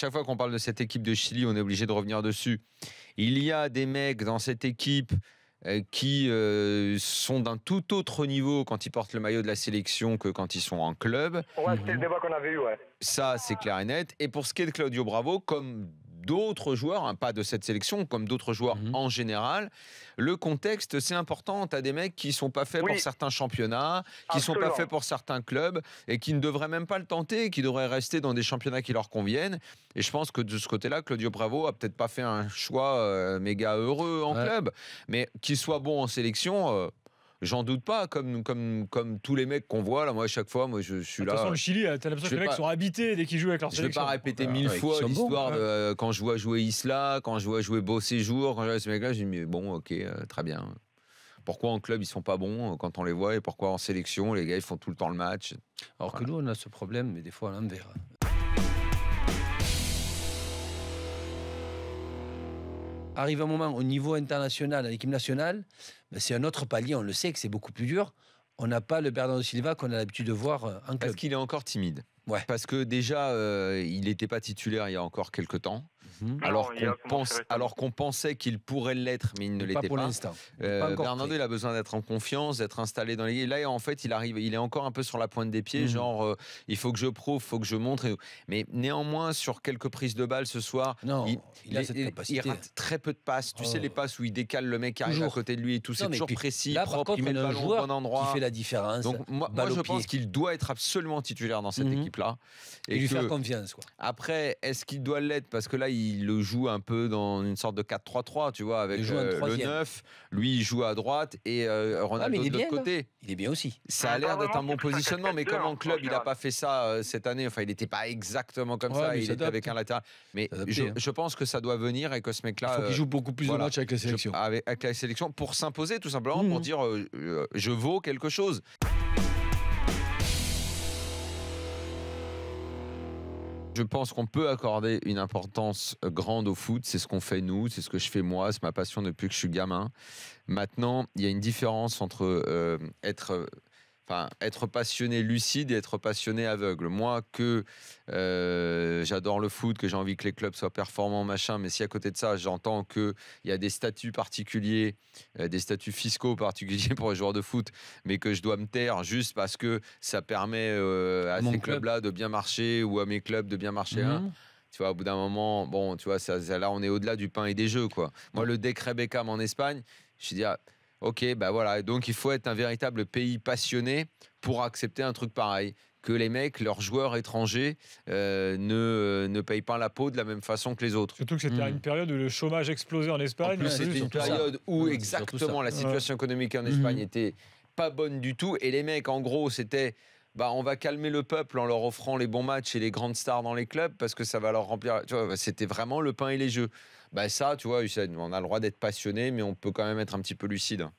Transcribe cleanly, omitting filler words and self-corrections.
Chaque fois qu'on parle de cette équipe de Chili, on est obligé de revenir dessus. Il y a des mecs dans cette équipe qui sont d'un tout autre niveau quand ils portent le maillot de la sélection que quand ils sont en club. Ouais, c'était le débat qu'on avait eu, ouais. Ça, c'est clair et net. Et pour ce qui est de Claudio Bravo, comme d'autres joueurs, hein, pas de cette sélection, comme d'autres joueurs en général, le contexte, c'est important. Tu as des mecs qui sont pas faits pour certains championnats, qui sont pas faits pour certains clubs et qui ne devraient même pas le tenter, qui devraient rester dans des championnats qui leur conviennent. Et je pense que de ce côté-là, Claudio Bravo a peut-être pas fait un choix méga heureux en club, mais qu'il soit bon en sélection... J'en doute pas, comme tous les mecs qu'on voit là. Moi, à chaque fois, je suis là. De toute façon, le Chili, t'as l'impression que les mecs sont habités dès qu'ils jouent avec leur sélection. Je vais pas répéter 1000 fois l'histoire de quand je vois jouer Isla, quand je vois jouer Beau Séjour, quand je vois ces mecs-là, je dis mais bon, ok, très bien. Pourquoi en club ils sont pas bons quand on les voit et pourquoi en sélection les gars ils font tout le temps le match? Alors que nous on a ce problème, mais des fois à l'envers. Arrive un moment au niveau international, à l'équipe nationale, ben c'est un autre palier, on le sait que c'est beaucoup plus dur. On n'a pas le Bernardo Silva qu'on a l'habitude de voir en club. Parce qu'il est encore timide. Ouais. Parce que déjà, il n'était pas titulaire il y a encore quelques temps. Alors qu'on pensait qu'il pourrait l'être, mais il ne l'était pas. Pour l'instant. Bernardo, il a besoin d'être en confiance, d'être installé dans les... Là, en fait, il est encore un peu sur la pointe des pieds, genre, il faut que je prouve, il faut que je montre. Mais néanmoins, sur quelques prises de balles ce soir, il a cette capacité. Il rate très peu de passes. Tu sais, les passes où il décale le mec qui arrive à côté de lui et tout, c'est toujours précis, là, propre, il met le ballon au bon endroit. Qui fait la différence. Donc, moi je pense qu'il doit être absolument titulaire dans cette équipe-là. Et lui faire confiance, quoi. Après, est-ce qu'il doit l'être? Parce que là, il le joue un peu dans une sorte de 4-3-3, tu vois, avec le 9. Lui, il joue à droite et Ronaldo de l'autre côté. Il est bien aussi. Ça a l'air d'être un bon positionnement, mais comme en club, il n'a pas fait ça cette année. Enfin, il n'était pas exactement comme ça. Il était avec un latéral. Mais je pense que ça doit venir et que ce mec-là... Il faut qu'il joue beaucoup plus de matchs avec la sélection. Avec la sélection, pour s'imposer, tout simplement, pour dire je vaux quelque chose. Je pense qu'on peut accorder une importance grande au foot. C'est ce qu'on fait nous, c'est ce que je fais moi, c'est ma passion depuis que je suis gamin. Maintenant, il y a une différence entre être passionné lucide et être passionné aveugle. Moi, j'adore le foot, que j'ai envie que les clubs soient performants, machin, mais si à côté de ça, j'entends qu'il y a des statuts particuliers, des statuts fiscaux particuliers pour les joueurs de foot, mais que je dois me taire juste parce que ça permet à ces clubs-là de bien marcher ou à mes clubs de bien marcher. Tu vois, au bout d'un moment, bon, tu vois, là, on est au-delà du pain et des jeux, quoi. Moi, le Decret Beckham en Espagne, je dis, ok, bah voilà. Donc, il faut être un véritable pays passionné pour accepter un truc pareil. Que les mecs, leurs joueurs étrangers, ne payent pas l'impôt de la même façon que les autres. Surtout que c'était une période où le chômage explosait en Espagne. En plus, c'était une période où exactement la situation économique en Espagne était pas bonne du tout. Et les mecs, en gros, c'était... on va calmer le peuple en leur offrant les bons matchs et les grandes stars dans les clubs parce que ça va leur remplir... Tu vois, c'était vraiment le pain et les jeux. Ça, tu vois, on a le droit d'être passionné, mais on peut quand même être un petit peu lucide.